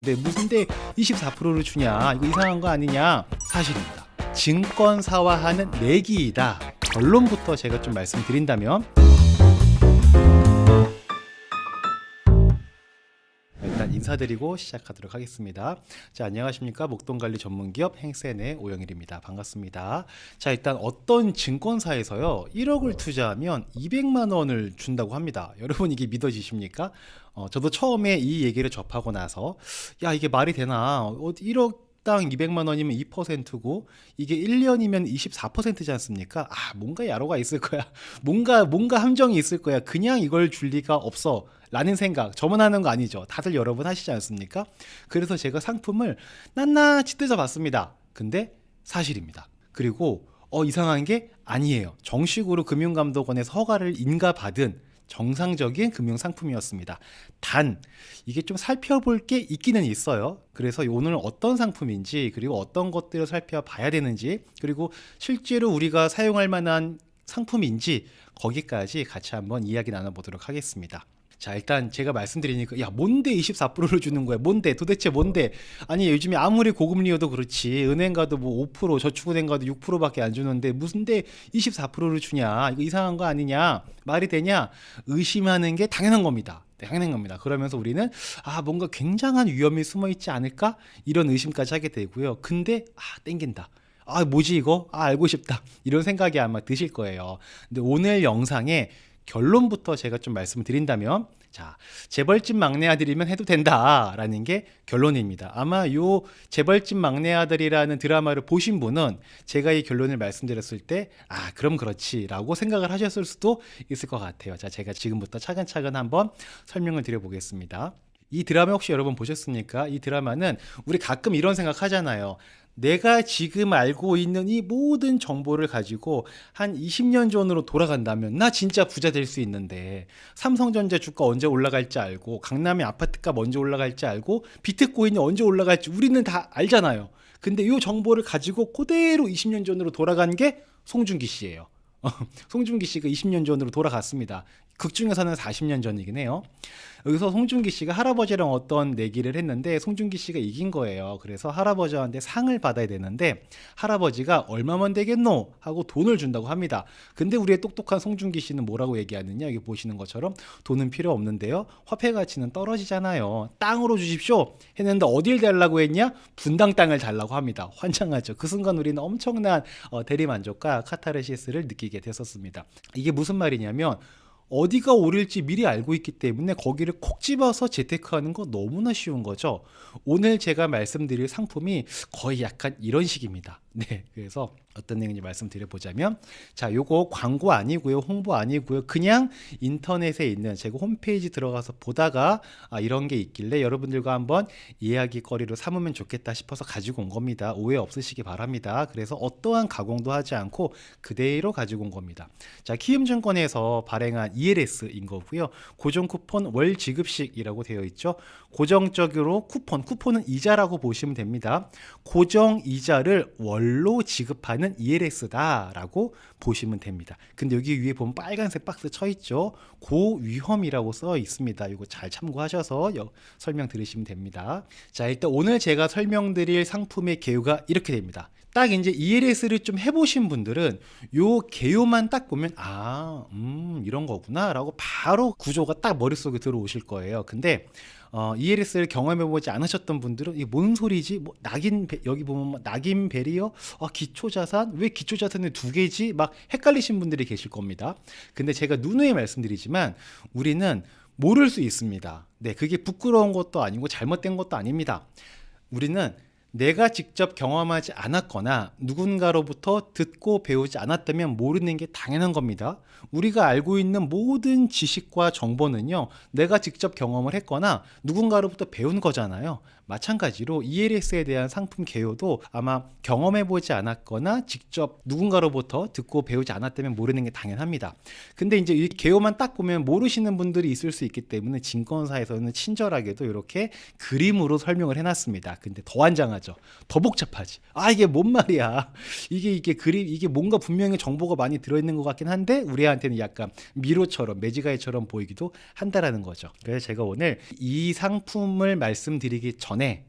무슨데 24%를 주냐, 이거 이상한 거 아니냐. 사실입니다. 증권사화하는 내기이다. 결론부터 제가 좀 말씀드린다면, 일단 인사드리고 시작하도록 하겠습니다. 자, 안녕하십니까. 목돈관리 전문기업 행센의 오영일입니다. 반갑습니다. 자, 일단 어떤 증권사에서요 1억을 투자하면 200만 원을 준다고 합니다. 여러분, 이게 믿어지십니까? 저도 처음에 이 얘기를 접하고 나서 야, 이게 말이 되나, 1억당 200만 원이면 2%고 이게 1년이면 24%지 않습니까? 뭔가 야로가 있을 거야. 뭔가 함정이 있을 거야. 그냥 이걸 줄 리가 없어 라는 생각, 저만 하는 거 아니죠. 다들 여러분 하시지 않습니까? 그래서 제가 상품을 낱낱이 뜯어봤습니다. 근데 사실입니다. 그리고 이상한 게 아니에요. 정식으로 금융감독원에서 허가를 인가받은 정상적인 금융상품이었습니다. 단 이게 좀 살펴볼 게 있기는 있어요. 그래서 오늘 어떤 상품인지, 그리고 어떤 것들을 살펴봐야 되는지, 그리고 실제로 우리가 사용할 만한 상품인지, 거기까지 같이 한번 이야기 나눠보도록 하겠습니다. 자, 일단 제가 말씀드리니까 야, 뭔데 24%를 주는 거야? 뭔데? 도대체 뭔데? 아니, 요즘에 아무리 고금리여도 그렇지, 은행 가도 뭐 5%, 저축은행 가도 6%밖에 안 주는데 무슨데 24%를 주냐? 이거 이상한 거 아니냐? 말이 되냐? 의심하는 게 당연한 겁니다. 당연한 겁니다. 그러면서 우리는 뭔가 굉장한 위험이 숨어 있지 않을까? 이런 의심까지 하게 되고요. 근데 땡긴다. 뭐지 이거? 알고 싶다. 이런 생각이 아마 드실 거예요. 근데 오늘 영상에 결론부터 제가 좀 말씀을 드린다면, 자, 재벌집 막내 아들이면 해도 된다라는 게 결론입니다. 아마 요 재벌집 막내 아들이라는 드라마를 보신 분은 제가 이 결론을 말씀드렸을 때 그럼 그렇지라고 생각을 하셨을 수도 있을 것 같아요. 자, 제가 지금부터 차근차근 한번 설명을 드려보겠습니다. 이 드라마 혹시 여러분 보셨습니까? 이 드라마는 우리 가끔 이런 생각 하잖아요. 내가 지금 알고 있는 이 모든 정보를 가지고 한 20년 전으로 돌아간다면 나 진짜 부자 될 수 있는데, 삼성전자 주가 언제 올라갈지 알고, 강남의 아파트값 언제 올라갈지 알고, 비트코인이 언제 올라갈지 우리는 다 알잖아요. 근데 이 정보를 가지고 그대로 20년 전으로 돌아간 게 송중기 씨예요. 송중기 씨가 20년 전으로 돌아갔습니다. 극 중에서는 40년 전이긴 해요. 여기서 송중기 씨가 할아버지랑 어떤 내기를 했는데 송중기 씨가 이긴 거예요. 그래서 할아버지한테 상을 받아야 되는데 할아버지가 얼마면 되겠노? 하고 돈을 준다고 합니다. 근데 우리의 똑똑한 송중기 씨는 뭐라고 얘기하느냐? 여기 보시는 것처럼 돈은 필요 없는데요, 화폐 가치는 떨어지잖아요. 땅으로 주십시오 했는데 어딜 달라고 했냐? 분당 땅을 달라고 합니다. 환장하죠. 그 순간 우리는 엄청난 대리만족과 카타르시스를 느끼게 됐었습니다. 이게 무슨 말이냐면, 어디가 오를지 미리 알고 있기 때문에 거기를 콕 집어서 재테크하는 거 너무나 쉬운 거죠. 오늘 제가 말씀드릴 상품이 거의 약간 이런 식입니다. 네, 그래서 어떤 내용인지 말씀드려보자면, 자, 요거 광고 아니고요, 홍보 아니고요, 그냥 인터넷에 있는 제가 홈페이지 들어가서 보다가 이런 게 있길래 여러분들과 한번 이야기거리로 삼으면 좋겠다 싶어서 가지고 온 겁니다. 오해 없으시기 바랍니다. 그래서 어떠한 가공도 하지 않고 그대로 가지고 온 겁니다. 자, 키움증권에서 발행한 ELS인 거고요. 고정 쿠폰 월 지급식이라고 되어 있죠. 고정적으로 쿠폰은 이자라고 보시면 됩니다. 고정 이자를 월로 지급하는 ELS다라고 보시면 됩니다. 근데 여기 위에 보면 빨간색 박스 쳐 있죠. 고위험이라고 써 있습니다. 이거 잘 참고하셔서 설명 들으시면 됩니다. 자, 일단 오늘 제가 설명드릴 상품의 개요가 이렇게 됩니다. 딱 이제 ELS를 좀 해보신 분들은 요 개요만 딱 보면 이런 거구나 라고 바로 구조가 딱 머릿속에 들어오실 거예요. 근데 ELS를 경험해보지 않으셨던 분들은 이게 뭔 소리지? 여기 보면 낙인 베리어? 기초자산? 왜 기초자산이 두 개지? 막 헷갈리신 분들이 계실 겁니다. 근데 제가 누누이 말씀드리지만 우리는 모를 수 있습니다. 네, 그게 부끄러운 것도 아니고 잘못된 것도 아닙니다. 우리는 내가 직접 경험하지 않았거나 누군가로부터 듣고 배우지 않았다면 모르는 게 당연한 겁니다. 우리가 알고 있는 모든 지식과 정보는요, 내가 직접 경험을 했거나 누군가로부터 배운 거잖아요. 마찬가지로 ELS에 대한 상품 개요도 아마 경험해보지 않았거나 직접 누군가로부터 듣고 배우지 않았다면 모르는 게 당연합니다. 근데 이제 이 개요만 딱 보면 모르시는 분들이 있을 수 있기 때문에 증권사에서는 친절하게도 이렇게 그림으로 설명을 해놨습니다. 근데 더 환장하죠. 이상하죠. 더 복잡하지. 아, 이게 뭔 말이야. 이게 그림, 이게 뭔가 분명히 정보가 많이 들어있는 것 같긴 한데 우리한테는 약간 미로처럼 매지가이처럼 보이기도 한다라는 거죠. 그래서 제가 오늘 이 상품을 말씀드리기 전에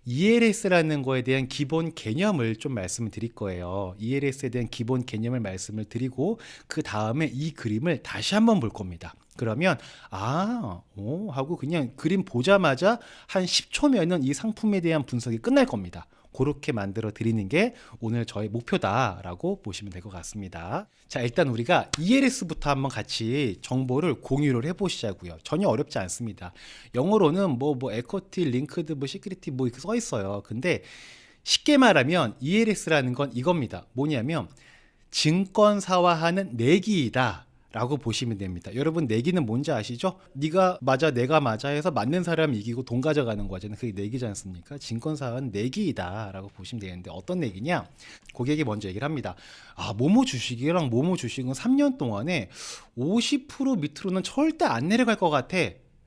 ELS라는 거에 대한 기본 개념을 좀 말씀을 드릴 거예요. ELS에 대한 기본 개념을 말씀을 드리고 그 다음에 이 그림을 다시 한번 볼 겁니다. 그러면 하고 그냥 그림 보자마자 한 10초면은 이 상품에 대한 분석이 끝날 겁니다. 그렇게 만들어 드리는 게 오늘 저의 목표다라고 보시면 될 것 같습니다. 자, 일단 우리가 ELS부터 한번 같이 정보를 공유를 해보시자고요. 전혀 어렵지 않습니다. 영어로는 뭐 에쿼티, 링크드, 시큐리티 이렇게 써 있어요. 근데 쉽게 말하면 ELS라는 건 이겁니다. 뭐냐면 증권사와 하는 내기이다 라고 보시면 됩니다. 여러분, 내기는 뭔지 아시죠? 네가 맞아 내가 맞아 해서 맞는 사람이 이기고 돈 가져가는 거잖아요. 그게 내기지 않습니까? 증권사는 내기이다 라고 보시면 되는데 어떤 내기냐? 고객이 먼저 얘기를 합니다. 모모 주식이랑 모모 주식은 3년 동안에 50% 밑으로는 절대 안 내려갈 것 같아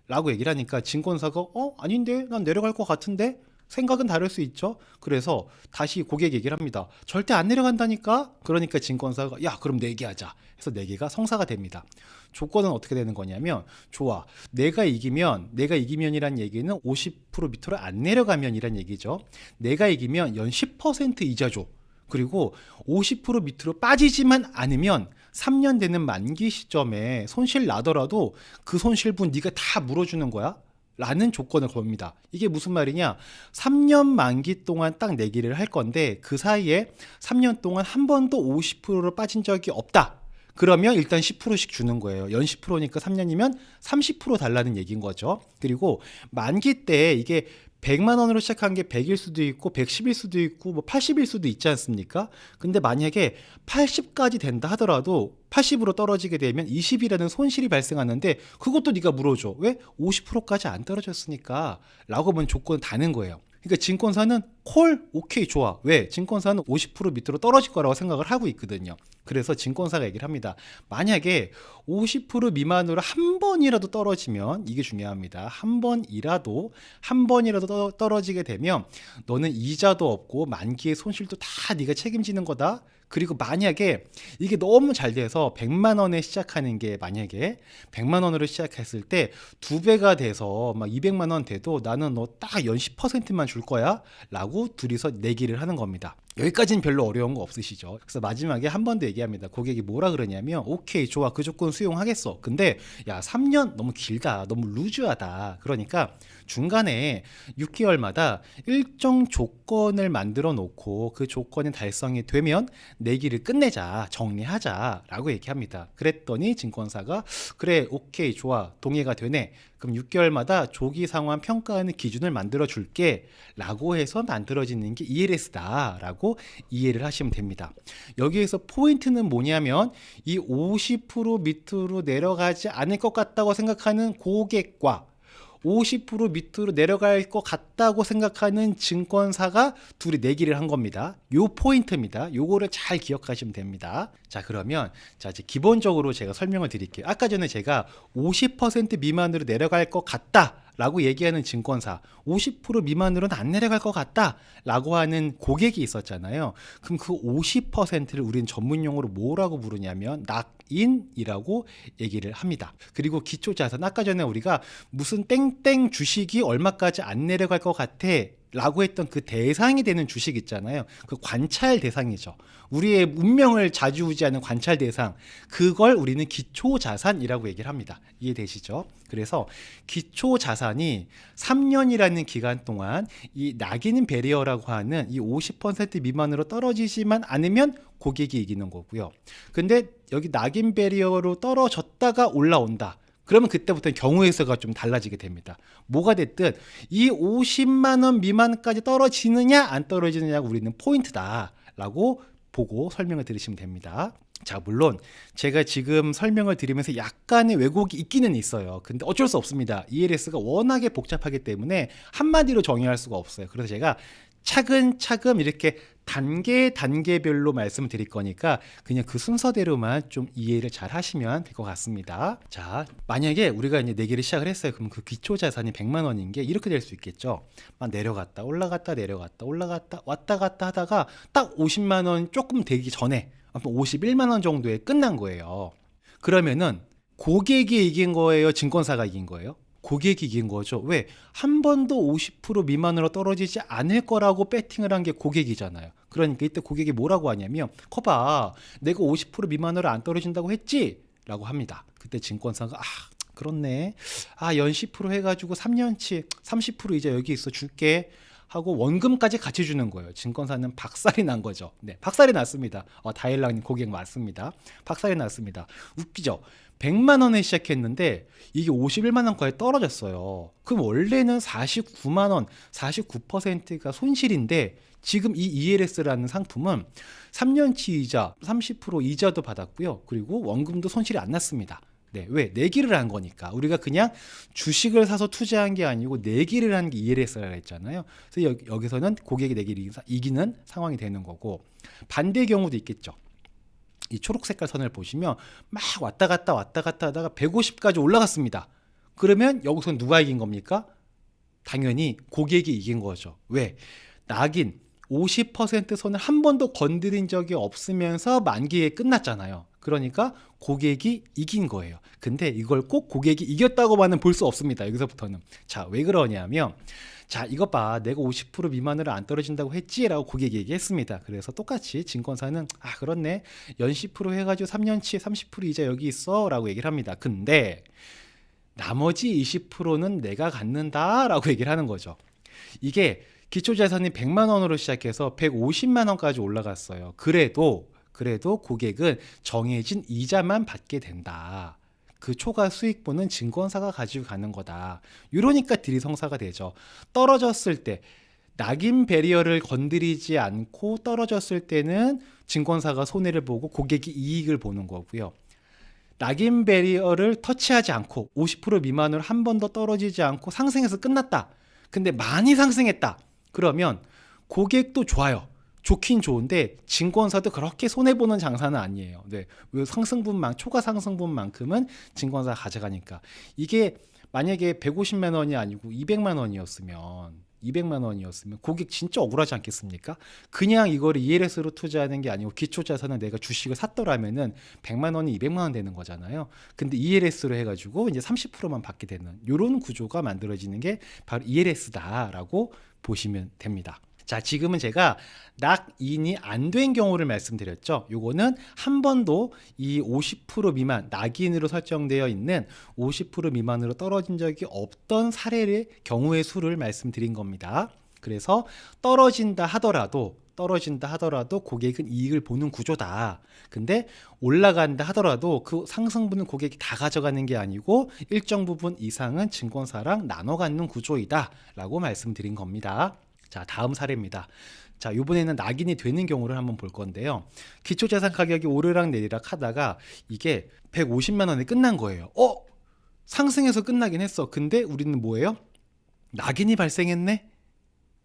라고 얘기를 하니까 증권사가 아닌데 난 내려갈 것 같은데? 생각은 다를 수 있죠. 그래서 다시 고객 얘기를 합니다. 절대 안 내려간다니까? 그러니까 증권사가 야, 그럼 내기하자 해서 내기가 성사가 됩니다. 조건은 어떻게 되는 거냐면, 좋아, 내가 이기면이란 얘기는 50% 밑으로 안 내려가면이란 얘기죠. 내가 이기면 연 10% 이자 줘. 그리고 50% 밑으로 빠지지만 않으면 3년 되는 만기 시점에 손실 나더라도 그 손실분 네가 다 물어주는 거야 라는 조건을 겁니다. 이게 무슨 말이냐? 3년 만기 동안 딱 내기를 할 건데 그 사이에 3년 동안 한 번도 50%로 빠진 적이 없다. 그러면 일단 10%씩 주는 거예요. 연 10%니까 3년이면 30% 달라는 얘기인 거죠. 그리고 만기 때 이게 100만 원으로 시작한 게 100일 수도 있고 110일 수도 있고 80일 수도 있지 않습니까? 근데 만약에 80까지 된다 하더라도 80으로 떨어지게 되면 20이라는 손실이 발생하는데 그것도 네가 물어줘. 왜? 50%까지 안 떨어졌으니까 라고 하면 조건은 다는 거예요. 그러니까 증권사는 콜? 오케이, 좋아. 왜? 증권사는 50% 밑으로 떨어질 거라고 생각을 하고 있거든요. 그래서 증권사가 얘기를 합니다. 만약에 50% 미만으로 한 번이라도 떨어지면, 이게 중요합니다. 한 번이라도 떨어지게 되면 너는 이자도 없고 만기의 손실도 다 네가 책임지는 거다. 그리고 만약에 이게 너무 잘 돼서 100만 원에 시작하는 게 만약에 100만 원으로 시작했을 때 2배가 돼서 막 200만 원 돼도 나는 너 딱 연 10%만 줄 거야 라고 둘이서 내기를 하는 겁니다. 여기까지는 별로 어려운 거 없으시죠? 그래서 마지막에 한 번 더 얘기합니다. 고객이 뭐라 그러냐면 오케이, 좋아, 그 조건 수용하겠어. 근데 야, 3년 너무 길다, 너무 루즈하다. 그러니까 중간에 6개월마다 일정 조건을 만들어 놓고 그 조건이 달성이 되면 내기를 끝내자, 정리하자 라고 얘기합니다. 그랬더니 증권사가 그래, 오케이, 좋아, 동의가 되네. 그럼 6개월마다 조기 상환 평가하는 기준을 만들어 줄게 라고 해서 만들어지는 게 ELS다 라고 이해를 하시면 됩니다. 여기에서 포인트는 뭐냐면 이 50% 밑으로 내려가지 않을 것 같다고 생각하는 고객과 50% 밑으로 내려갈 것 같다고 생각하는 증권사가 둘이 내기를 한 겁니다. 요 포인트입니다. 요거를 잘 기억하시면 됩니다. 자, 그러면 이제 기본적으로 제가 설명을 드릴게요. 아까 전에 제가 50% 미만으로 내려갈 것 같다 라고 얘기하는 증권사, 50% 미만으로는 안 내려갈 것 같다 라고 하는 고객이 있었잖아요. 그럼 그 50%를 우리는 전문용어로 뭐라고 부르냐면 락인이라고 얘기를 합니다. 그리고 기초자산, 아까 전에 우리가 무슨 땡땡 주식이 얼마까지 안 내려갈 것 같아 라고 했던 그 대상이 되는 주식 있잖아요. 그 관찰 대상이죠. 우리의 운명을 좌지우지하는 관찰 대상, 그걸 우리는 기초자산이라고 얘기를 합니다. 이해되시죠? 그래서 기초자산이 3년이라는 기간 동안 이 낙인 베리어라고 하는 이 50% 미만으로 떨어지지만 않으면 고객이 이기는 거고요. 근데 여기 낙인 베리어로 떨어졌다가 올라온다. 그러면 그때부터는 경우의 수가 좀 달라지게 됩니다. 뭐가 됐든 이 50만 원 미만까지 떨어지느냐 안 떨어지느냐가 우리는 포인트다라고 보고 설명을 들으시면 됩니다. 자, 물론 제가 지금 설명을 드리면서 약간의 왜곡이 있기는 있어요. 근데 어쩔 수 없습니다. ELS가 워낙에 복잡하기 때문에 한마디로 정의할 수가 없어요. 그래서 제가 차근차근 이렇게 단계별로 말씀을 드릴 거니까 그냥 그 순서대로만 좀 이해를 잘 하시면 될 것 같습니다. 자, 만약에 우리가 이제 내기를 시작을 했어요. 그럼 그 기초 자산이 100만 원인 게 이렇게 될 수 있겠죠. 막 내려갔다 올라갔다 내려갔다 올라갔다 왔다 갔다 하다가 딱 50만 원 조금 되기 전에 51만 원 정도에 끝난 거예요. 그러면은 고객이 이긴 거예요? 증권사가 이긴 거예요? 고객이 이긴 거죠. 왜? 한 번도 50% 미만으로 떨어지지 않을 거라고 배팅을 한 게 고객이잖아요. 그러니까 이때 고객이 뭐라고 하냐면 거봐, 내가 50% 미만으로 안 떨어진다고 했지? 라고 합니다. 그때 증권사가 그렇네. 연 10% 해가지고 3년치 30% 이자 여기 있어 줄게 하고 원금까지 같이 주는 거예요. 증권사는 박살이 난 거죠. 네, 박살이 났습니다. 다일랑님 고객 맞습니다. 박살이 났습니다. 웃기죠? 100만 원에 시작했는데 이게 51만 원까지 떨어졌어요. 그럼 원래는 49만 원, 49%가 손실인데 지금 이 ELS라는 상품은 3년치 이자, 30% 이자도 받았고요. 그리고 원금도 손실이 안 났습니다. 네, 왜? 내기를 한 거니까. 우리가 그냥 주식을 사서 투자한 게 아니고 내기를 한 게 ELS라고 했잖아요. 그래서 여기서는 고객이 내기를 이기는 상황이 되는 거고, 반대의 경우도 있겠죠. 이 초록 색깔 선을 보시면 막 왔다 갔다 하다가 150까지 올라갔습니다. 그러면 여기서 누가 이긴 겁니까? 당연히 고객이 이긴 거죠. 왜? 낙인 50% 선을 한 번도 건드린 적이 없으면서 만기에 끝났잖아요. 그러니까 고객이 이긴 거예요. 근데 이걸 꼭 고객이 이겼다고만은 볼 수 없습니다. 여기서부터는. 자, 왜 그러냐면, 자, 이것 봐. 내가 50% 미만으로 안 떨어진다고 했지? 라고 고객이 얘기했습니다. 그래서 똑같이 증권사는 그렇네. 연 10% 해가지고 3년치 30% 이자 여기 있어. 라고 얘기를 합니다. 근데 나머지 20%는 내가 갖는다. 라고 얘기를 하는 거죠. 이게 기초자산이 100만 원으로 시작해서 150만 원까지 올라갔어요. 그래도 고객은 정해진 이자만 받게 된다. 그 초과 수익분은 증권사가 가지고 가는 거다. 이러니까 딜이 성사가 되죠. 떨어졌을 때 낙인 배리어를 건드리지 않고 떨어졌을 때는 증권사가 손해를 보고 고객이 이익을 보는 거고요. 낙인 배리어를 터치하지 않고 50% 미만으로 한 번도 떨어지지 않고 상승해서 끝났다. 근데 많이 상승했다. 그러면 고객도 좋아요. 좋긴 좋은데 증권사도 그렇게 손해보는 장사는 아니에요. 네, 초과 상승분만큼은 증권사가 가져가니까. 이게 만약에 150만 원이 아니고 200만 원이었으면 고객 진짜 억울하지 않겠습니까? 그냥 이거를 ELS로 투자하는 게 아니고 기초자산을 내가 주식을 샀더라면은 100만 원이 200만 원 되는 거잖아요. 근데 ELS로 해가지고 이제 30%만 받게 되는 이런 구조가 만들어지는 게 바로 ELS다라고 보시면 됩니다. 자, 지금은 제가 낙인이 안 된 경우를 말씀드렸죠. 요거는 한 번도 이 50% 미만, 낙인으로 설정되어 있는 50% 미만으로 떨어진 적이 없던 사례의 경우의 수를 말씀드린 겁니다. 그래서 떨어진다 하더라도 고객은 이익을 보는 구조다. 근데 올라간다 하더라도 그 상승분은 고객이 다 가져가는 게 아니고 일정 부분 이상은 증권사랑 나눠 갖는 구조이다 라고 말씀드린 겁니다. 자, 다음 사례입니다. 자, 이번에는 낙인이 되는 경우를 한번 볼 건데요. 기초자산 가격이 오르락 내리락 하다가 이게 150만 원에 끝난 거예요. 상승해서 끝나긴 했어. 근데 우리는 뭐예요? 낙인이 발생했네?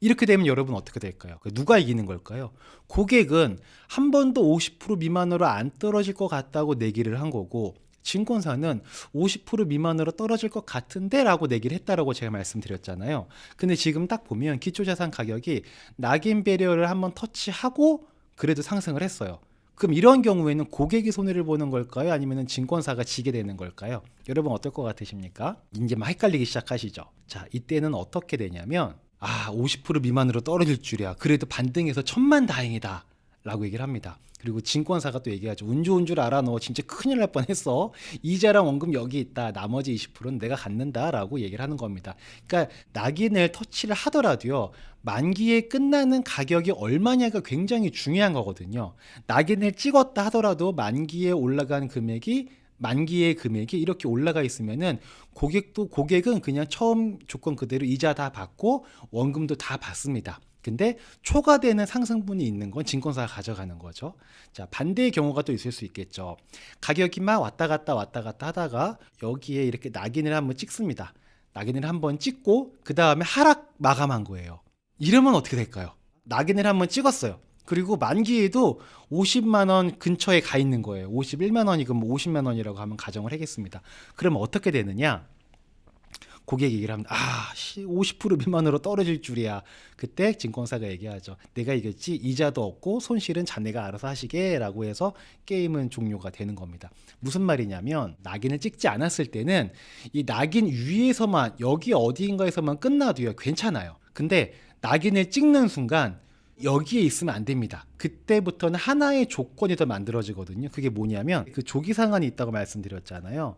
이렇게 되면 여러분 어떻게 될까요? 누가 이기는 걸까요? 고객은 한 번도 50% 미만으로 안 떨어질 것 같다고 내기를 한 거고, 증권사는 50% 미만으로 떨어질 것 같은데 라고 내기를 했다라고 제가 말씀드렸잖아요. 근데 지금 딱 보면 기초자산 가격이 낙인 배리어를 한번 터치하고 그래도 상승을 했어요. 그럼 이런 경우에는 고객이 손해를 보는 걸까요? 아니면 증권사가 지게 되는 걸까요? 여러분 어떨 것 같으십니까? 이제 막 헷갈리기 시작하시죠. 자, 이때는 어떻게 되냐면 50% 미만으로 떨어질 줄이야. 그래도 반등해서 천만다행이다 라고 얘기를 합니다. 그리고 증권사가 또 얘기하죠. 운 좋은 줄 알아. 너 진짜 큰일 날 뻔했어. 이자랑 원금 여기 있다. 나머지 20%는 내가 갖는다 라고 얘기를 하는 겁니다. 그러니까 낙인을 터치를 하더라도요, 만기에 끝나는 가격이 얼마냐가 굉장히 중요한 거거든요. 낙인을 찍었다 하더라도 만기에 올라간 금액이 만기의 금액이 이렇게 올라가 있으면은 고객은 그냥 처음 조건 그대로 이자 다 받고 원금도 다 받습니다. 근데 초과되는 상승분이 있는 건 증권사가 가져가는 거죠. 자, 반대의 경우가 또 있을 수 있겠죠. 가격이 막 왔다 갔다 하다가 여기에 이렇게 낙인을 한번 찍습니다. 낙인을 한번 찍고 그 다음에 하락 마감한 거예요. 이러면 어떻게 될까요? 낙인을 한번 찍었어요. 그리고 만기에도 50만 원 근처에 가 있는 거예요. 51만 원이고 뭐 50만 원이라고 하면 가정을 하겠습니다. 그러면 어떻게 되느냐? 고객이 얘기를 합니다. 50% 미만으로 떨어질 줄이야. 그때 증권사가 얘기하죠. 내가 이겼지, 이자도 없고 손실은 자네가 알아서 하시게 라고 해서 게임은 종료가 되는 겁니다. 무슨 말이냐면 낙인을 찍지 않았을 때는 이 낙인 위에서만, 여기 어디인가에서만 끝나도요 괜찮아요. 근데 낙인을 찍는 순간 여기에 있으면 안 됩니다. 그때부터는 하나의 조건이 더 만들어지거든요. 그게 뭐냐면 그 조기 상한이 있다고 말씀드렸잖아요.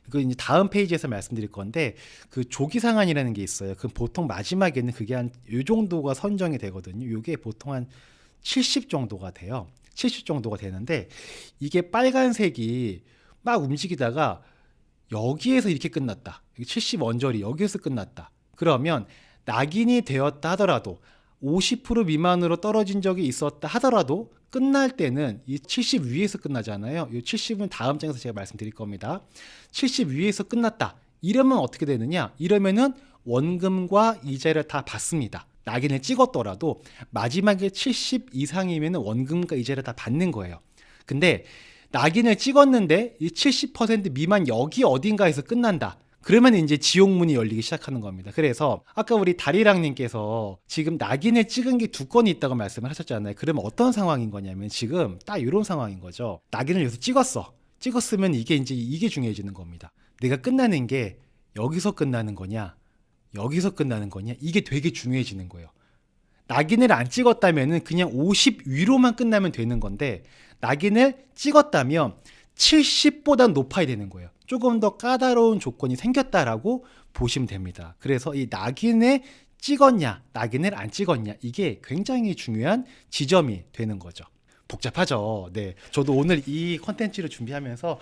이거 이제 다음 페이지에서 말씀드릴 건데, 그 조기 상한이라는 게 있어요. 그 보통 마지막에는 그게 한 요 정도가 선정이 되거든요. 이게 보통 한 70 정도가 돼요. 70 정도가 되는데 이게 빨간색이 막 움직이다가 여기에서 이렇게 끝났다. 70 언저리 여기에서 끝났다. 그러면 낙인이 되었다 하더라도 50% 미만으로 떨어진 적이 있었다 하더라도 끝날 때는 이 70 위에서 끝나잖아요. 이 70은 다음 장에서 제가 말씀드릴 겁니다. 70 위에서 끝났다. 이러면 어떻게 되느냐? 이러면은 원금과 이자를 다 받습니다. 낙인을 찍었더라도 마지막에 70 이상이면 원금과 이자를 다 받는 거예요. 근데 낙인을 찍었는데 이 70% 미만 여기 어딘가에서 끝난다. 그러면 이제 지옥문이 열리기 시작하는 겁니다. 그래서 아까 우리 다리랑님께서 지금 낙인을 찍은 게 2건이 있다고 말씀을 하셨잖아요. 그러면 어떤 상황인 거냐면 지금 딱 이런 상황인 거죠. 낙인을 여기서 찍었어. 찍었으면 이게 중요해지는 겁니다. 내가 끝나는 게 여기서 끝나는 거냐, 여기서 끝나는 거냐, 이게 되게 중요해지는 거예요. 낙인을 안 찍었다면은 그냥 50 위로만 끝나면 되는 건데, 낙인을 찍었다면 70보다 높아야 되는 거예요. 조금 더 까다로운 조건이 생겼다라고 보시면 됩니다. 그래서 이 낙인을 찍었냐, 낙인을 안 찍었냐, 이게 굉장히 중요한 지점이 되는 거죠. 복잡하죠. 네, 저도 오늘 이 컨텐츠를 준비하면서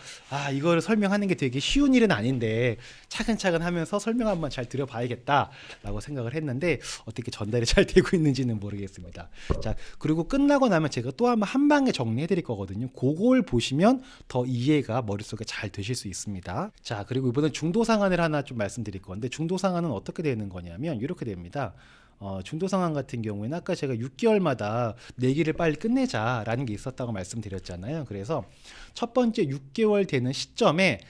이거를 설명하는 게 되게 쉬운 일은 아닌데 차근차근 하면서 설명 한번 잘 드려봐야겠다라고 생각을 했는데 어떻게 전달이 잘 되고 있는지는 모르겠습니다. 자, 그리고 끝나고 나면 제가 또 한 방에 정리해 드릴 거거든요. 그걸 보시면 더 이해가 머릿속에 잘 되실 수 있습니다. 자, 그리고 이번엔 중도 상한을 하나 좀 말씀드릴 건데, 중도 상한은 어떻게 되는 거냐면 이렇게 됩니다. 중도 상한 같은 경우에는 아까 제가 6개월마다 내기를 빨리 끝내자라는 게 있었다고 말씀드렸잖아요. 그래서 첫 번째 6개월 되는 시점에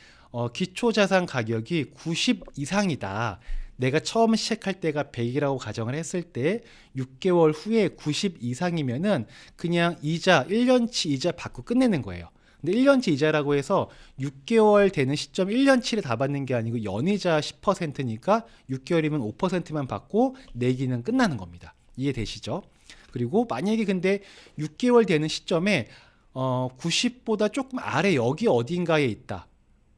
기초자산 가격이 90 이상이다. 내가 처음 시작할 때가 100이라고 가정을 했을 때 6개월 후에 90 이상이면은 그냥 이자 1년치 이자 받고 끝내는 거예요. 근데 1년치 이자라고 해서 6개월 되는 시점 1년치를 다 받는 게 아니고 연이자 10%니까 6개월이면 5%만 받고 내기는 끝나는 겁니다. 이해되시죠? 그리고 만약에 근데 6개월 되는 시점에 90보다 조금 아래 여기 어딘가에 있다.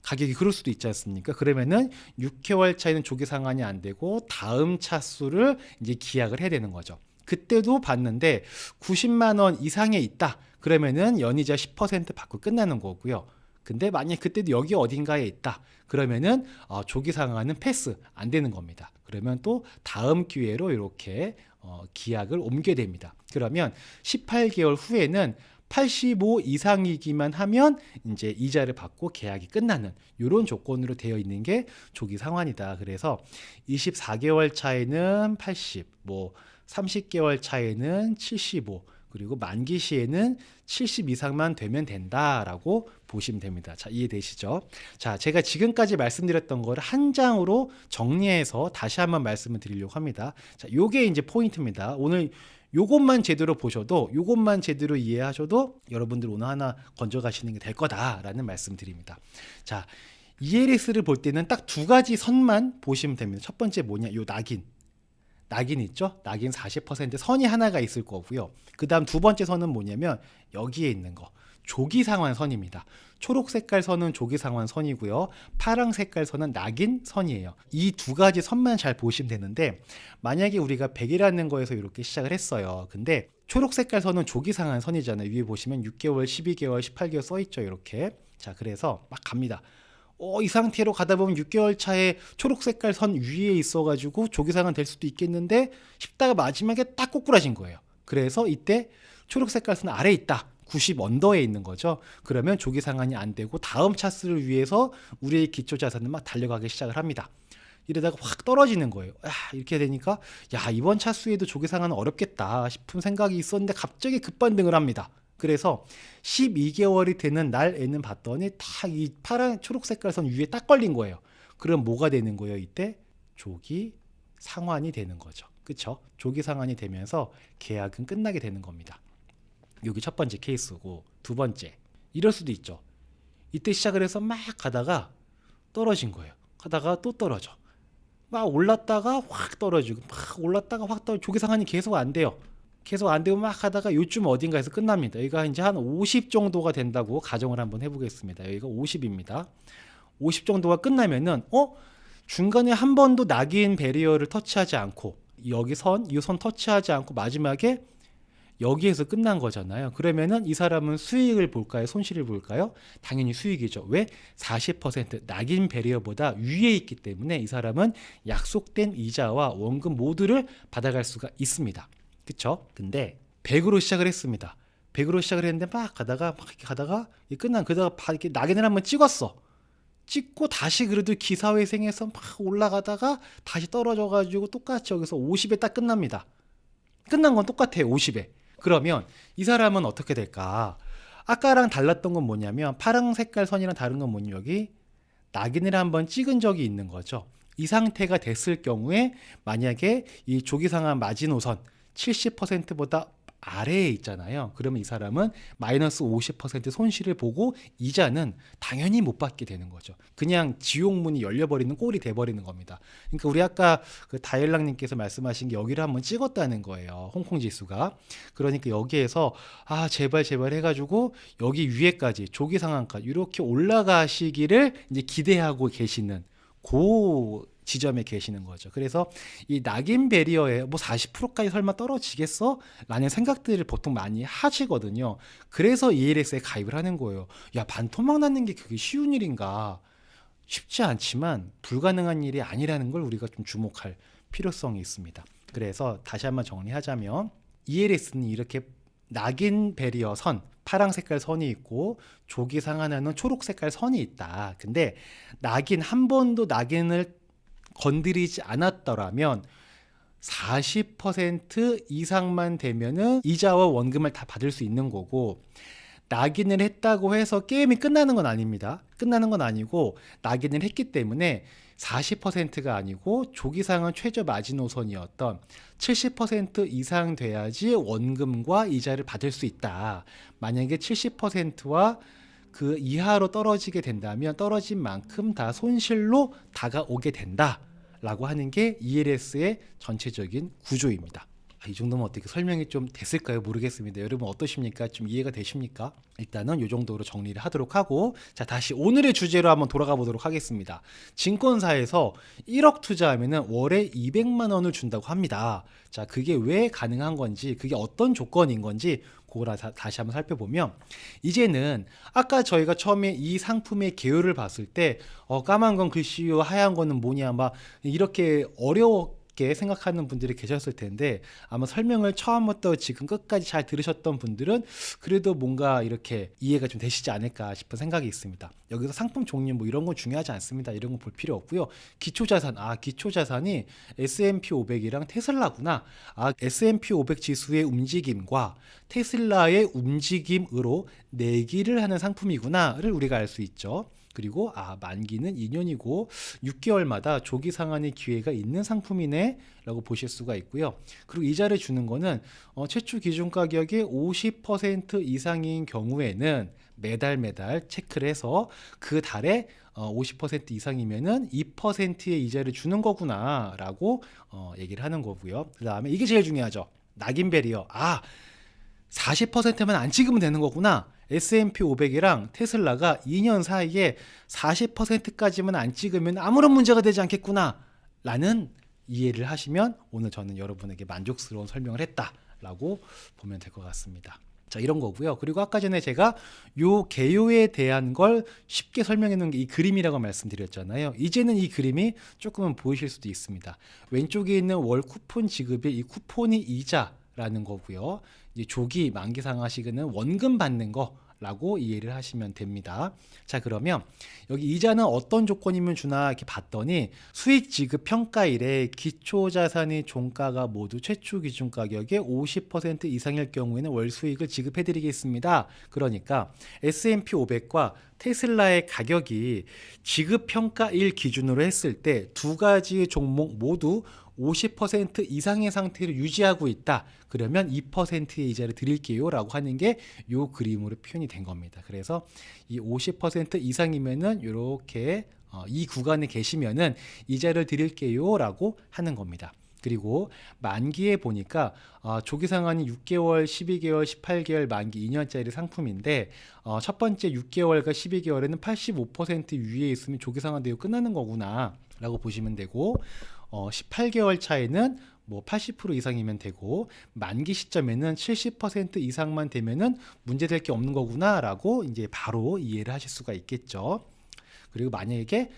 가격이 그럴 수도 있지 않습니까? 그러면은 6개월 차에는 조기 상한이 안 되고 다음 차수를 이제 기약을 해야 되는 거죠. 그때도 봤는데 90만 원 이상에 있다. 그러면은 연이자 10% 받고 끝나는 거고요. 근데 만약 그때도 여기 어딘가에 있다. 그러면은 조기 상한은 패스 안 되는 겁니다. 그러면 또 다음 기회로 이렇게 기약을 옮겨야 됩니다. 그러면 18개월 후에는 85 이상이기만 하면 이제 이자를 받고 계약이 끝나는 이런 조건으로 되어 있는 게 조기 상환이다. 그래서 24개월 차에는 80, 30개월 차에는 75, 그리고 만기 시에는 70 이상만 되면 된다라고 보시면 됩니다. 자, 이해되시죠? 자, 제가 지금까지 말씀드렸던 거를 한 장으로 정리해서 다시 한번 말씀을 드리려고 합니다. 자, 요게 이제 포인트입니다. 오늘 요것만 제대로 보셔도, 요것만 제대로 이해하셔도 여러분들 오늘 하나 건져가시는 게 될 거다라는 말씀 드립니다. 자, ELS를 볼 때는 딱 2가지 선만 보시면 됩니다. 첫 번째 뭐냐? 요 낙인 있죠? 낙인 40% 선이 하나가 있을 거고요. 그 다음 두 번째 선은 뭐냐면 여기에 있는 거, 조기 상환 선입니다. 초록 색깔 선은 조기 상환 선이고요. 파랑 색깔 선은 낙인 선이에요. 이 2가지 선만 잘 보시면 되는데, 만약에 우리가 100이라는 거에서 이렇게 시작을 했어요. 근데 초록 색깔 선은 조기 상환 선이잖아요. 위에 보시면 6개월, 12개월, 18개월 써있죠. 이렇게. 자, 그래서 막 갑니다. 이 상태로 가다 보면 6개월 차에 초록 색깔 선 위에 있어가지고 조기 상환 될 수도 있겠는데 싶다가 마지막에 딱 꼬꾸라진 거예요. 그래서 이때 초록 색깔 선 아래에 있다. 90 언더에 있는 거죠. 그러면 조기 상환이 안 되고 다음 차수를 위해서 우리의 기초 자산은 막 달려가기 시작을 합니다. 이러다가 확 떨어지는 거예요. 이렇게 되니까 야, 이번 차수에도 조기 상환은 어렵겠다 싶은 생각이 있었는데 갑자기 급반등을 합니다. 그래서 12개월이 되는 날에는 봤더니 다 이 파란 초록 색깔 선 위에 딱 걸린 거예요. 그럼 뭐가 되는 거예요? 이때 조기 상환이 되는 거죠. 그쵸? 조기 상환이 되면서 계약은 끝나게 되는 겁니다. 여기 첫 번째 케이스고, 두 번째, 이럴 수도 있죠. 이때 시작을 해서 막 가다가 떨어진 거예요. 가다가 또 떨어져. 막 올랐다가 확 떨어지고, 막 올랐다가 확 떨어지고, 조기 상환이 계속 안 돼요. 계속 안 되고 막 하다가 요쯤 어딘가에서 끝납니다. 여기가 이제 한 50 정도가 된다고 가정을 한번 해보겠습니다. 여기가 50입니다. 50 정도가 끝나면은 중간에 한 번도 낙인 배리어를 터치하지 않고, 여기 이 선 터치하지 않고 마지막에 여기에서 끝난 거잖아요. 그러면은 이 사람은 수익을 볼까요? 손실을 볼까요? 당연히 수익이죠. 왜? 40% 낙인 배리어보다 위에 있기 때문에 이 사람은 약속된 이자와 원금 모두를 받아갈 수가 있습니다. 그쵸? 근데 100으로 시작을 했습니다. 100으로 시작을 했는데 막 가다가 그러다가 이렇게 낙인을 한번 찍고 다시 그래도 기사회생해서 막 올라가다가 다시 떨어져가지고 똑같이 여기서 50에 딱 끝납니다. 끝난 건 똑같아요. 50에. 그러면 이 사람은 어떻게 될까? 아까랑 달랐던 건 뭐냐면 파란 색깔 선이랑 다른 건 뭐냐면 여기 낙인을 한번 찍은 적이 있는 거죠. 이 상태가 됐을 경우에 만약에 이 조기상환 마지노선 70%보다 아래에 있잖아요. 그러면 이 사람은 마이너스 50% 손실을 보고 이자는 당연히 못 받게 되는 거죠. 그냥 지옥문이 열려버리는 꼴이 돼버리는 겁니다. 그러니까 우리 아까 그 다일락님께서 말씀하신 게 여기를 한번 찍었다는 거예요. 홍콩 지수가. 그러니까 여기에서 제발 해가지고 여기 위에까지 조기 상한가 이렇게 올라가시기를 이제 기대하고 계시는 그 지점에 계시는 거죠. 그래서 이 낙인 배리어에 뭐 40%까지 설마 떨어지겠어? 라는 생각들을 보통 많이 하시거든요. 그래서 ELS에 가입을 하는 거예요. 야, 반토막 났는 게 그게 쉬운 일인가? 쉽지 않지만 불가능한 일이 아니라는 걸 우리가 좀 주목할 필요성이 있습니다. 그래서 다시 한번 정리하자면 ELS는 이렇게 낙인 배리어 선, 파랑 색깔 선이 있고 조기 상환하는 초록 색깔 선이 있다. 근데 한 번도 낙인을 건드리지 않았더라면 40% 이상만 되면은 이자와 원금을 다 받을 수 있는 거고, 낙인을 했다고 해서 게임이 끝나는 건 아닙니다. 끝나는 건 아니고 낙인을 했기 때문에 40%가 아니고 조기상환 최저 마지노선이었던 70% 이상 돼야지 원금과 이자를 받을 수 있다. 만약에 70%와 그 이하로 떨어지게 된다면 떨어진 만큼 다 손실로 다가오게 된다라고 하는 게 ELS의 전체적인 구조입니다. 이 정도면 어떻게 설명이 좀 됐을까요? 모르겠습니다. 여러분 어떠십니까? 좀 이해가 되십니까? 일단은 이 정도로 정리를 하도록 하고, 자, 다시 오늘의 주제로 한번 돌아가 보도록 하겠습니다. 증권사에서 1억 투자하면은 월에 200만 원을 준다고 합니다. 자, 그게 왜 가능한 건지, 그게 어떤 조건인 건지 그걸 다시 한번 살펴보면, 이제는 아까 저희가 처음에 이 상품의 개요를 봤을 때 까만 건 글씨요, 하얀 거는 뭐냐, 막 이렇게 어렵게 생각하는 분들이 계셨을 텐데, 아마 설명을 처음부터 지금 끝까지 잘 들으셨던 분들은 그래도 뭔가 이렇게 이해가 좀 되시지 않을까 싶은 생각이 있습니다. 여기서 상품 종류 뭐 이런 건 중요하지 않습니다. 이런 거 볼 필요 없고요. 기초자산, 기초자산이 S&P 500이랑 테슬라구나. S&P 500 지수의 움직임과 테슬라의 움직임으로 내기를 하는 상품이구나를 우리가 알 수 있죠. 그리고 만기는 2년이고 6개월마다 조기 상환의 기회가 있는 상품이네 라고 보실 수가 있고요. 그리고 이자를 주는 거는 최초 기준 가격의 50% 이상인 경우에는 매달 체크를 해서 그 달에 50% 이상이면은 2%의 이자를 주는 거구나 라고 얘기를 하는 거고요. 그 다음에 이게 제일 중요하죠. 낙인 배리어. 40%만 안 찍으면 되는 거구나. S&P 500이랑 테슬라가 2년 사이에 40%까지만 안 찍으면 아무런 문제가 되지 않겠구나 라는 이해를 하시면 오늘 저는 여러분에게 만족스러운 설명을 했다라고 보면 될 것 같습니다. 자, 이런 거고요. 그리고 아까 전에 제가 요 개요에 대한 걸 쉽게 설명해 놓은 게 이 그림이라고 말씀드렸잖아요. 이제는 이 그림이 조금은 보이실 수도 있습니다. 왼쪽에 있는 월 쿠폰 지급의 이 쿠폰이 이자라는 거고요. 이제 조기 만기 상환 시기는 원금 받는 거 라고 이해를 하시면 됩니다. 자, 그러면 여기 이자는 어떤 조건이면 주나 이렇게 봤더니 수익 지급 평가일에 기초자산의 종가가 모두 최초 기준 가격의 50% 이상일 경우에는 월 수익을 지급해 드리겠습니다. 그러니까 S&P 500과 테슬라의 가격이 지급 평가일 기준으로 했을 때 두 가지의 종목 모두 50% 이상의 상태를 유지하고 있다. 그러면 2%의 이자를 드릴게요 라고 하는 게 이 그림으로 표현이 된 겁니다. 그래서 이 50% 이상이면은 이렇게 이 구간에 계시면은 이자를 드릴게요 라고 하는 겁니다. 그리고 만기에 보니까 조기상환이 6개월, 12개월, 18개월 만기 2년짜리 상품인데 첫 번째 6개월과 12개월에는 85% 위에 있으면 조기상환되고 끝나는 거구나 라고 보시면 되고 18개월 차에는 뭐 80% 이상이면 되고 만기 시점에는 70% 이상만 되면은 문제될 게 없는 거구나라고 이제 바로 이해를 하실 수가 있겠죠. 그리고 만약에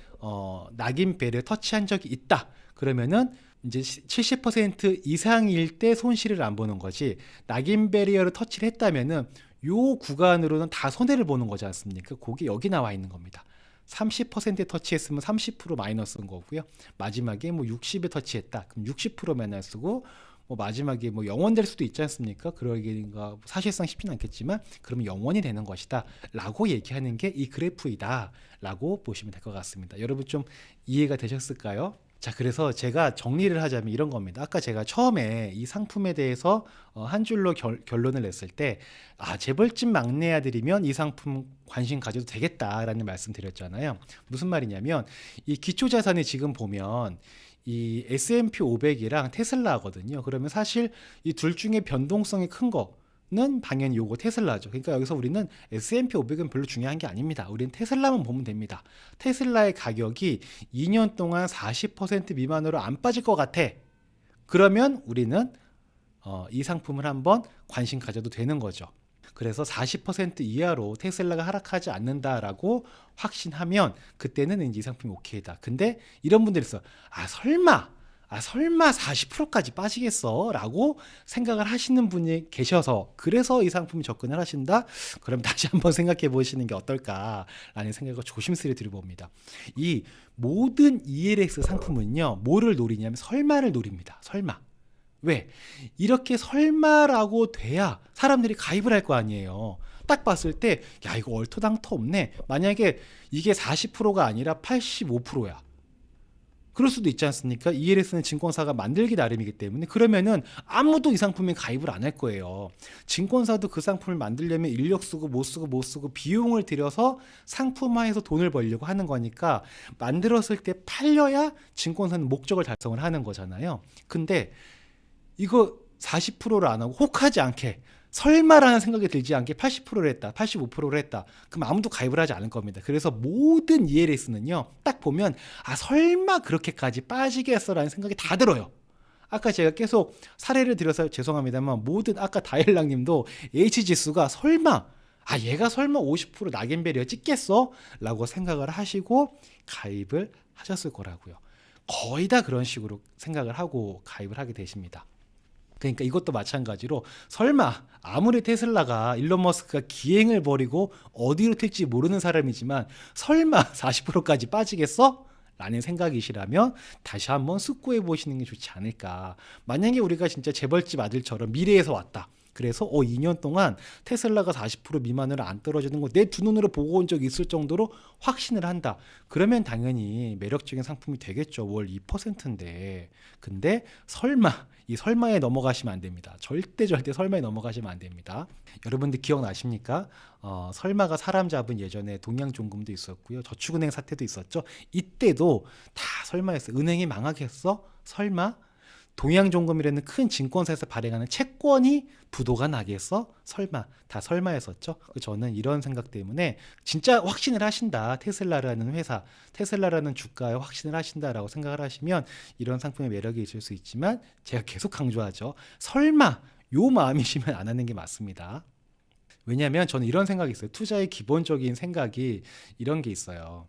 낙인배를 터치한 적이 있다. 그러면은 이제 70% 이상일 때 손실을 안 보는 거지. 낙인 베리어를 터치를 했다면은 요 구간으로는 다 손해를 보는 거지 않습니까? 그게 여기 나와 있는 겁니다. 30%에 터치했으면 30% 마이너스인 거고요. 마지막에 뭐 60에 터치했다. 그럼 60% 마이너스고 뭐 마지막에 뭐 0원 될 수도 있지 않습니까? 그러기가 사실상 쉽지는 않겠지만 그러면 0원이 되는 것이다 라고 얘기하는 게 이 그래프이다 라고 보시면 될 것 같습니다. 여러분 좀 이해가 되셨을까요? 자, 그래서 제가 정리를 하자면 이런 겁니다. 아까 제가 처음에 이 상품에 대해서 한 줄로 결론을 냈을 때 재벌집 막내 아들이면 이 상품 관심 가져도 되겠다라는 말씀 드렸잖아요. 무슨 말이냐면 이 기초자산이 지금 보면 이 S&P 500이랑 테슬라거든요. 그러면 사실 이 둘 중에 변동성이 큰 거는 당연히 요거 테슬라죠. 그러니까 여기서 우리는 S&P 500은 별로 중요한 게 아닙니다. 우리는 테슬라만 보면 됩니다. 테슬라의 가격이 2년 동안 40% 미만으로 안 빠질 것 같아. 그러면 우리는 이 상품을 한번 관심 가져도 되는 거죠. 그래서 40% 이하로 테슬라가 하락하지 않는다라고 확신하면 그때는 이제 이 상품이 오케이다. 근데 이런 분들이 있어. 설마 40%까지 빠지겠어? 라고 생각을 하시는 분이 계셔서 그래서 이 상품에 접근을 하신다? 그럼 다시 한번 생각해 보시는 게 어떨까라는 생각을 조심스레 드려봅니다. 이 모든 ELX 상품은요, 뭐를 노리냐면 설마를 노립니다. 설마. 왜? 이렇게 설마라고 돼야 사람들이 가입을 할 거 아니에요. 딱 봤을 때, 야, 이거 얼토당토 없네. 만약에 이게 40%가 아니라 85%야. 그럴 수도 있지 않습니까? ELS는 증권사가 만들기 나름이기 때문에 그러면은 아무도 이 상품에 가입을 안 할 거예요. 증권사도 그 상품을 만들려면 인력 쓰고 못 쓰고 비용을 들여서 상품화해서 돈을 벌려고 하는 거니까 만들었을 때 팔려야 증권사는 목적을 달성을 하는 거잖아요. 근데 이거 40%를 안 하고 혹하지 않게 설마라는 생각이 들지 않게 80%를 했다, 85%를 했다. 그럼 아무도 가입을 하지 않을 겁니다. 그래서 모든 ELS는요, 딱 보면 설마 그렇게까지 빠지겠어라는 생각이 다 들어요. 아까 제가 계속 사례를 들어서 죄송합니다만 모든 아까 다일랑님도 H지수가 설마 얘가 설마 50% 낙인배리어 찍겠어? 라고 생각을 하시고 가입을 하셨을 거라고요. 거의 다 그런 식으로 생각을 하고 가입을 하게 되십니다. 그러니까 이것도 마찬가지로 설마 아무리 테슬라가 일론 머스크가 기행을 벌이고 어디로 튈지 모르는 사람이지만 설마 40%까지 빠지겠어? 라는 생각이시라면 다시 한번 숙고해 보시는 게 좋지 않을까. 만약에 우리가 진짜 재벌집 아들처럼 미래에서 왔다. 그래서 2년 동안 테슬라가 40% 미만으로 안 떨어지는 거 내 두 눈으로 보고 온 적이 있을 정도로 확신을 한다. 그러면 당연히 매력적인 상품이 되겠죠. 월 2%인데. 근데 이 설마에 넘어가시면 안 됩니다. 절대 설마에 넘어가시면 안 됩니다. 여러분들 기억나십니까? 설마가 사람 잡은 예전에 동양종금도 있었고요. 저축은행 사태도 있었죠. 이때도 다 설마였어요. 은행이 망하겠어? 설마? 동양종금이라는 큰 증권사에서 발행하는 채권이 부도가 나겠어? 설마. 다 설마였었죠. 저는 이런 생각 때문에 진짜 확신을 하신다. 테슬라라는 회사, 테슬라라는 주가에 확신을 하신다라고 생각을 하시면 이런 상품의 매력이 있을 수 있지만 제가 계속 강조하죠. 설마 요 마음이시면 안 하는 게 맞습니다. 왜냐하면 저는 이런 생각이 있어요. 투자의 기본적인 생각이 이런 게 있어요.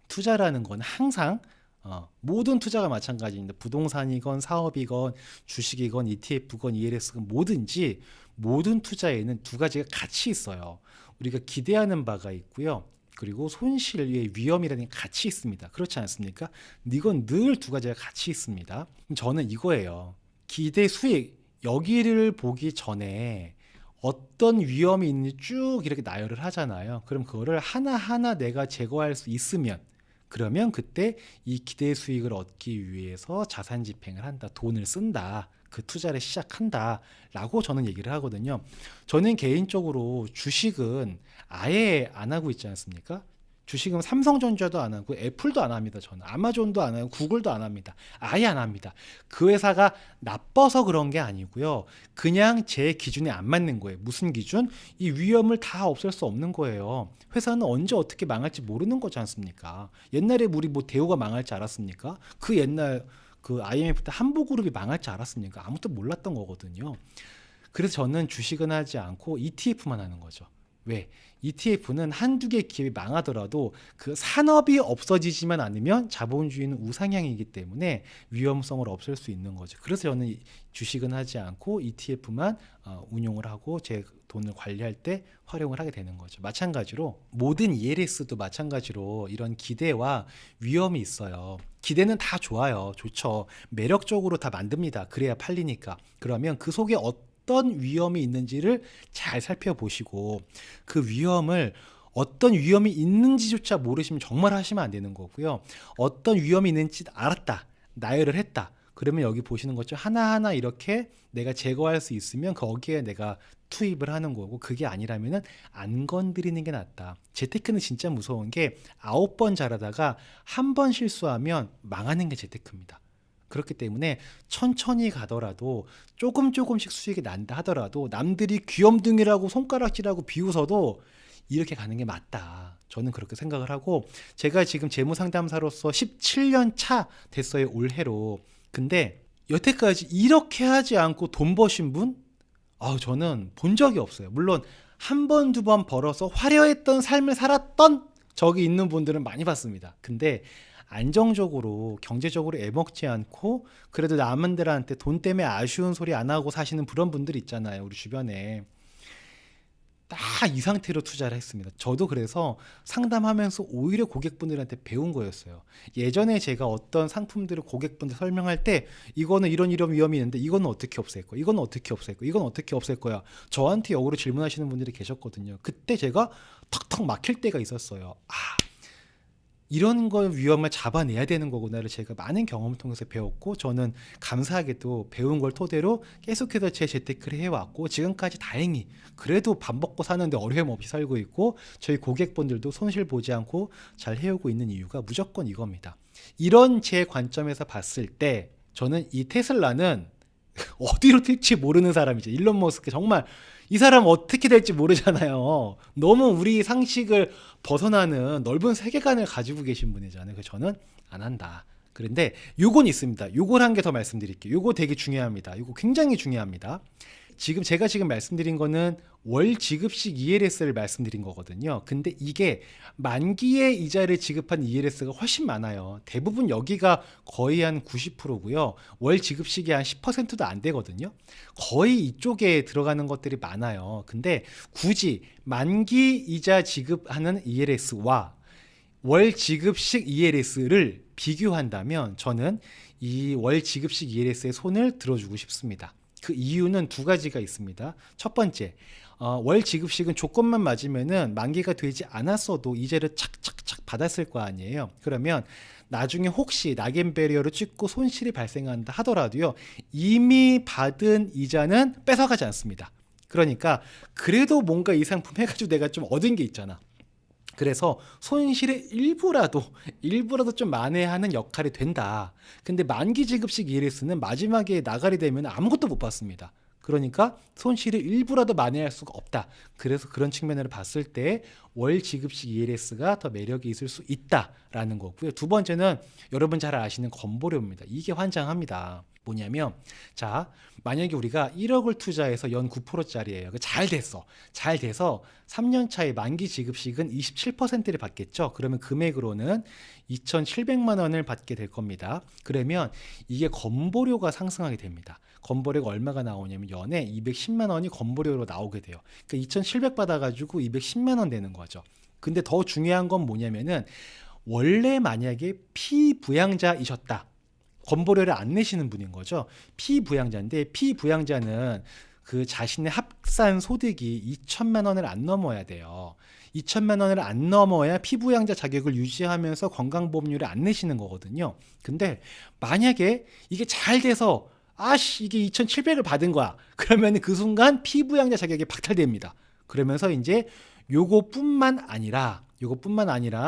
투자라는 건 항상 모든 투자가 마찬가지입니다. 부동산이건 사업이건 주식이건 ETF건 ELS건 뭐든지 모든 투자에는 두 가지가 같이 있어요. 우리가 기대하는 바가 있고요. 그리고 손실의 위험이라는 게 같이 있습니다. 그렇지 않습니까? 이건 늘 두 가지가 같이 있습니다. 저는 이거예요. 기대 수익 여기를 보기 전에 어떤 위험이 있는지 쭉 이렇게 나열을 하잖아요. 그럼 그거를 하나하나 내가 제거할 수 있으면 그러면 그때 이 기대 수익을 얻기 위해서 자산 집행을 한다. 돈을 쓴다. 그 투자를 시작한다. 라고 저는 얘기를 하거든요. 저는 개인적으로 주식은 아예 안 하고 있지 않습니까? 주식은 삼성전자도 안 하고 애플도 안 합니다. 저는 아마존도 안 하고 구글도 안 합니다. 아예 안 합니다. 그 회사가 나빠서 그런 게 아니고요. 그냥 제 기준에 안 맞는 거예요. 무슨 기준? 이 위험을 다 없앨 수 없는 거예요. 회사는 언제 어떻게 망할지 모르는 거지 않습니까? 옛날에 우리 뭐 대우가 망할지 알았습니까? 그 옛날 그 IMF 때 한보그룹이 망할지 알았습니까? 아무도 몰랐던 거거든요. 그래서 저는 주식은 하지 않고 ETF만 하는 거죠. 왜? ETF는 한두 개 기업이 망하더라도 그 산업이 없어지지만 않으면 자본주의는 우상향이기 때문에 위험성을 없앨 수 있는 거죠. 그래서 저는 주식은 하지 않고 ETF만 운용을 하고 제 돈을 관리할 때 활용을 하게 되는 거죠. 마찬가지로 모든 ELS도 마찬가지로 이런 기대와 위험이 있어요. 기대는 다 좋아요. 좋죠. 매력적으로 다 만듭니다. 그래야 팔리니까. 그러면 그 속에 어떤 위험이 있는지를 잘 살펴보시고 그 위험을 어떤 위험이 있는지조차 모르시면 정말 하시면 안 되는 거고요. 어떤 위험이 있는지 알았다. 나열을 했다. 그러면 여기 보시는 것처럼 하나하나 이렇게 내가 제거할 수 있으면 거기에 내가 투입을 하는 거고 그게 아니라면은 안 건드리는 게 낫다. 재테크는 진짜 무서운 게 9번 잘하다가 한 번 실수하면 망하는 게 재테크입니다. 그렇기 때문에 천천히 가더라도 조금씩 수익이 난다 하더라도 남들이 귀염둥이라고 손가락질하고 비웃어도 이렇게 가는 게 맞다. 저는 그렇게 생각을 하고 제가 지금 재무상담사로서 17년 차 됐어요. 올해로. 근데 여태까지 이렇게 하지 않고 돈 버신 분? 저는 본 적이 없어요. 물론 한 번, 두 번 벌어서 화려했던 삶을 살았던 적이 있는 분들은 많이 봤습니다. 근데 안정적으로 경제적으로 애먹지 않고 그래도 남들한테 돈 때문에 아쉬운 소리 안 하고 사시는 그런 분들 있잖아요. 우리 주변에. 딱 이 상태로 투자를 했습니다. 저도 그래서 상담하면서 오히려 고객분들한테 배운 거였어요. 예전에 제가 어떤 상품들을 고객분들 설명할 때 이거는 이런 위험이 있는데 이거는 어떻게 없앨 거야? 이거는 어떻게 없앨 거야? 이건 어떻게 없앨 거야? 저한테 역으로 질문하시는 분들이 계셨거든요. 그때 제가 턱턱 막힐 때가 있었어요. 이런 걸 위험을 잡아내야 되는 거구나를 제가 많은 경험을 통해서 배웠고 저는 감사하게도 배운 걸 토대로 계속해서 제 재테크를 해왔고 지금까지 다행히 그래도 밥 먹고 사는데 어려움 없이 살고 있고 저희 고객분들도 손실 보지 않고 잘 해오고 있는 이유가 무조건 이겁니다. 이런 제 관점에서 봤을 때 저는 이 테슬라는 어디로 튈지 모르는 사람이죠. 일론 머스크 정말 이 사람 어떻게 될지 모르잖아요. 너무 우리 상식을 벗어나는 넓은 세계관을 가지고 계신 분이잖아요. 그래서 저는 안 한다. 그런데 요건 있습니다. 요걸 한 개 더 말씀드릴게요. 요거 되게 중요합니다. 요거 굉장히 중요합니다. 제가 지금 말씀드린 거는 월 지급식 ELS를 말씀드린 거거든요. 근데 이게 만기의 이자를 지급한 ELS가 훨씬 많아요. 대부분 여기가 거의 한 90%고요. 월 지급식이 한 10%도 안 되거든요. 거의 이쪽에 들어가는 것들이 많아요. 근데 굳이 만기 이자 지급하는 ELS와 월 지급식 ELS를 비교한다면 저는 이 월 지급식 ELS에 손을 들어주고 싶습니다. 그 이유는 두 가지가 있습니다. 첫 번째, 월 지급식은 조건만 맞으면은 만기가 되지 않았어도 이자를 착착착 받았을 거 아니에요. 그러면 나중에 혹시 낙인 배리어를 찍고 손실이 발생한다 하더라도요, 이미 받은 이자는 뺏어가지 않습니다. 그러니까 그래도 뭔가 이 상품 해가지고 내가 좀 얻은 게 있잖아. 그래서 손실의 일부라도 좀 만회하는 역할이 된다. 근데 만기 지급식 ELS는 마지막에 나가리 되면 아무것도 못 받습니다. 그러니까 손실의 일부라도 만회할 수가 없다. 그래서 그런 측면으로 봤을 때 월 지급식 ELS가 더 매력이 있을 수 있다라는 거고요. 두 번째는 여러분 잘 아시는 건보료입니다. 이게 환장합니다. 뭐냐면, 자, 만약에 우리가 1억을 투자해서 연 9%짜리예요. 잘 됐어. 잘 돼서 3년 차에 만기 지급식은 27%를 받겠죠. 그러면 금액으로는 2,700만 원을 받게 될 겁니다. 그러면 이게 건보료가 상승하게 됩니다. 건보료가 얼마가 나오냐면 연에 210만 원이 건보료로 나오게 돼요. 그러니까 2,700 받아가지고 210만 원 되는 거죠. 근데 더 중요한 건 뭐냐면은 원래 만약에 피부양자이셨다. 건보료를 안 내시는 분인 거죠. 피부양자인데 피부양자는 그 자신의 합산 소득이 2천만 원을 안 넘어야 돼요. 2천만 원을 안 넘어야 피부양자 자격을 유지하면서 건강보험료를 안 내시는 거거든요. 근데 만약에 이게 잘 돼서 아씨 이게 2,700을 받은 거야. 그러면 그 순간 피부양자 자격이 박탈됩니다. 그러면서 이제 요거뿐만 아니라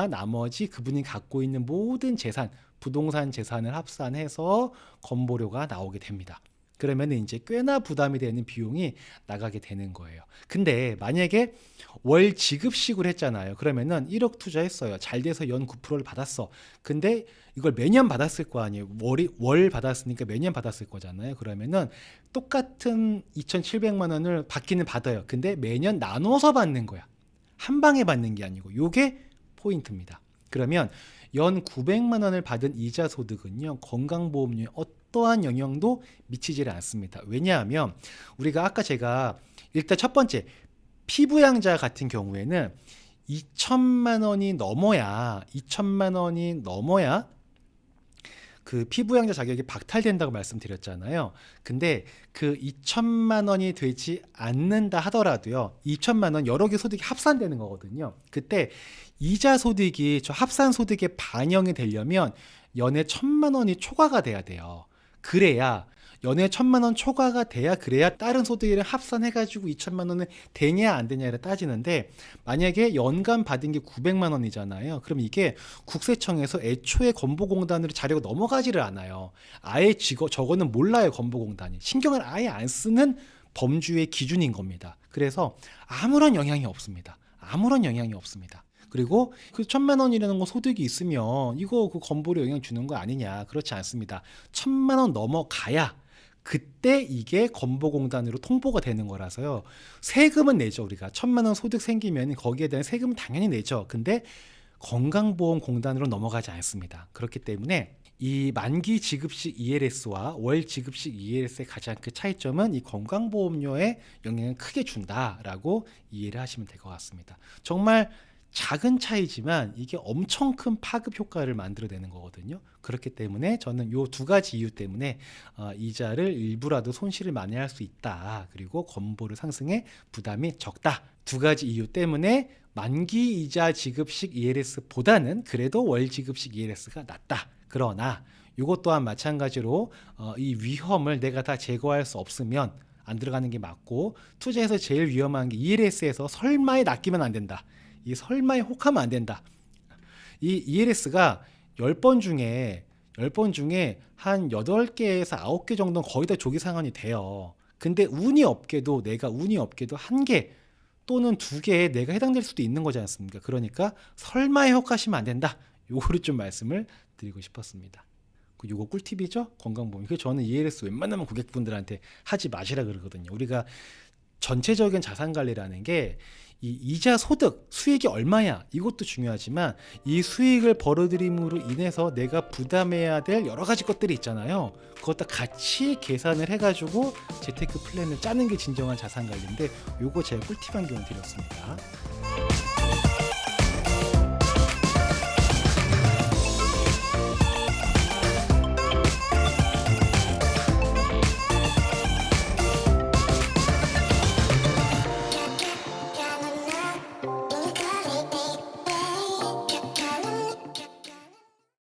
나머지 그분이 갖고 있는 모든 재산, 부동산 재산을 합산해서 건보료가 나오게 됩니다. 그러면 이제 꽤나 부담이 되는 비용이 나가게 되는 거예요. 근데 만약에 월 지급식으로 했잖아요. 그러면은 1억 투자했어요. 잘 돼서 연 9%를 받았어. 근데 이걸 매년 받았을 거 아니에요. 월 받았으니까 매년 받았을 거잖아요. 그러면은 똑같은 2,700만 원을 받기는 받아요. 근데 매년 나눠서 받는 거야. 한 방에 받는 게 아니고 요게 포인트입니다. 그러면 연 900만 원을 받은 이자 소득은요. 건강보험료에 어떠한 영향도 미치지를 않습니다. 왜냐하면 우리가 아까 제가 일단 첫 번째 피부양자 같은 경우에는 2천만 원이 넘어야 그 피부양자 자격이 박탈된다고 말씀드렸잖아요. 근데 그 2천만 원이 되지 않는다 하더라도요. 2천만 원 여러 개 소득이 합산되는 거거든요. 그때 이자 소득이 저 합산 소득에 반영이 되려면 연에 1,000만 원이 초과가 돼야 돼요. 그래야 연에 1,000만 원 초과가 돼야 그래야 다른 소득이랑 합산해가지고 2천만 원은 되냐 안 되냐를 따지는데 만약에 연간 받은 게 900만 원이잖아요. 그럼 이게 국세청에서 애초에 건보공단으로 자료가 넘어가지를 않아요. 아예 저거는 몰라요. 건보공단이. 신경을 아예 안 쓰는 범주의 기준인 겁니다. 그래서 아무런 영향이 없습니다. 그리고 그 1,000만 원이라는 거 소득이 있으면 이거 그 건보료 영향 주는 거 아니냐. 그렇지 않습니다. 1,000만 원 넘어가야 그때 이게 건보공단으로 통보가 되는 거라서요. 세금은 내죠. 우리가 1,000만 원 소득 생기면 거기에 대한 세금은 당연히 내죠. 근데 건강보험공단으로 넘어가지 않습니다. 그렇기 때문에 이 만기 지급식 ELS와 월 지급식 ELS의 가장 큰 차이점은 이 건강보험료에 영향을 크게 준다라고 이해를 하시면 될 것 같습니다. 정말 작은 차이지만 이게 엄청 큰 파급 효과를 만들어내는 거거든요. 그렇기 때문에 저는 이 두 가지 이유 때문에 이자를 일부라도 손실을 만회할 수 있다. 그리고 건보료 상승에 부담이 적다. 두 가지 이유 때문에 만기 이자 지급식 ELS보다는 그래도 월 지급식 ELS가 낫다. 그러나 이것 또한 마찬가지로 이 위험을 내가 다 제거할 수 없으면 안 들어가는 게 맞고 투자에서 제일 위험한 게 ELS에서 설마에 낚이면 안 된다. 이 설마에 혹하면 안 된다. 이 ELS가 10번 중에 한 8개에서 9개 정도는 거의 다 조기 상환이 돼요. 근데 운이 없게도 한 개 또는 2개에 내가 해당될 수도 있는 거지 않습니까? 그러니까 설마에 혹하시면 안 된다. 요거를 좀 말씀을 드리고 싶었습니다. 요거 꿀팁이죠? 건강보험. 그래서 저는 ELS 웬만하면 고객분들한테 하지 마시라 그러거든요. 우리가 전체적인 자산관리라는 게 이 이자 소득, 수익이 얼마야 이것도 중요하지만 이 수익을 벌어들임으로 인해서 내가 부담해야 될 여러 가지 것들이 있잖아요. 그것도 같이 계산을 해가지고 재테크 플랜을 짜는 게 진정한 자산관리인데 요거 제가 꿀팁 한 경 드렸습니다.